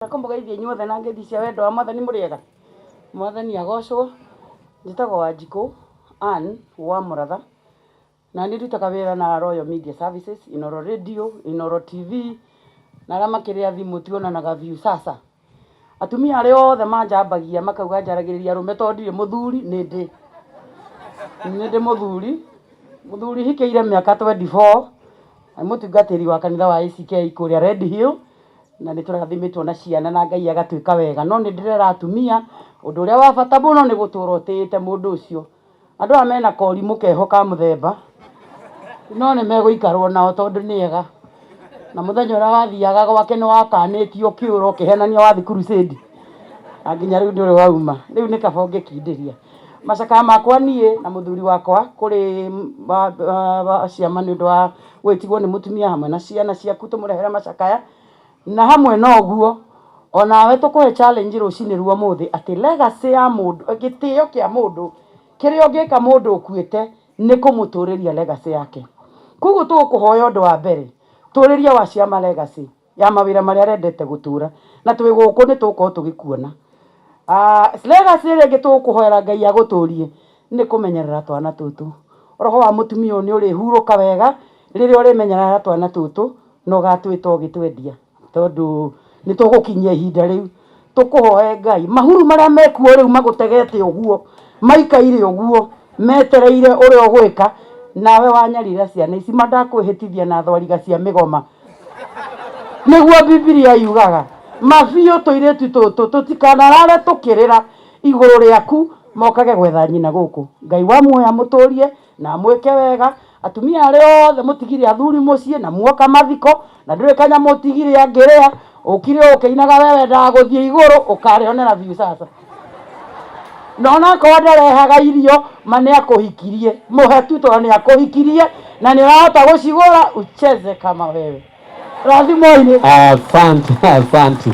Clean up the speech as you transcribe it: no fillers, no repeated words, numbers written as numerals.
Nakomboga ithie nyothe na ngethi cia wendo wa Mwathani muriega. Mwathani agocwo. Njitagwo Wanjiku Ann wa Muratha. Na nĩ ndutaga wĩra na Royal Media Services, Inoro Radio, Inoro TV, na arĩa makĩrĩa thimũ tionanaga Viusasa. Atumia arĩa othe manjambagia makauga njaragĩrĩria arũme tondũ ndirĩ mũthuri nĩ ndĩ mũthuri. Mũthuri hikĩire mĩaka 24. Mũtungatĩri wa kanitha wa ACK kũrĩa Red Hill. Na nĩ tũrathimitwo na ciana na Ngai agatuĩka wega. No nĩ ndĩrera atumia ũndũ ũrĩa wa bata mũno nĩ gũtũũra ũtĩĩte mũndũ ũcio. Andũ aya mena korimũ keho ka mũthemba no nĩ megũikarwo nao tondũ nĩ ega. Na mũthenya ũrĩa wathiaga gwake nĩ wakanĩtio kĩũro kĩhenania wathi crusade. Na nginya rĩu ndũrĩ wauma. Rĩu nĩ kaba ũngĩkindĩria. Macakaya makwa niĩ na mũthuri wakwa kũrĩ ciama nĩ ũndũ wa gwĩtigwo nĩ mũtumia hamwe na ciana ciaku tũmũrehere macakaya. Na hamwe na ũguo onawe tũkũhe challenge rũcinĩ rwa mũthĩ atĩ legacy ya mũndũ gĩtĩo kĩa mũndũ kĩrĩa ũngĩka mũndũ ũkuĩte nĩ kũmũtũrĩria legacy yake. Koguo tũkũhoya ũndũ wa mbere tũrĩria wa ciama legacy ya mawĩra marĩa arendete gũtũra na twĩ gũkũ nĩ tũkorwo tũgĩkuona. Legacy ĩrĩa ĩngĩ tũkũhoera Ngai agũtũrie nĩ kũmenyerera twana tũtũ. Roho wa mũtumia ũyũ nĩ ũrĩhurũka wega rĩrĩa ũrĩmenyerera twana tũtũ na ũgatwĩta ũgĩtwendia. Tondũ nĩ tũgũkinyia ihinda rĩu tũkũhoe Ngai mahuru marĩa mekuo rĩu magũtegete ũguo maikaire ũguo metereire ũrĩa ũgwĩka nawe wanyarira ciana ici mandakwĩhĩtithia na thwariga cia mĩgoma. Nĩguo Biblia yugaga mabiũ tũirĩtu tũtũ tũtikanarare tũkĩrĩra igũrũ rĩaku mokage gwetha nyina gũkũ. Ngai wa muoya mũtũrie na mwĩke wega. Atumia arĩa othe mũtigire athuri mũciĩ na muoka mathiko na ndũrĩ kanyamũ ũtigire angĩrĩa ũkire ũkĩinaga wewe ndagũthiĩ igũrũ ũkarĩonera Viusasa. Nona kwa ndarehaga irio mane akũhikirie mũhe tu tondũ nĩ akũhikirie na nĩ ũrahota gũcigũra ucheze kama wewe. Rathimo-inĩ. Asante.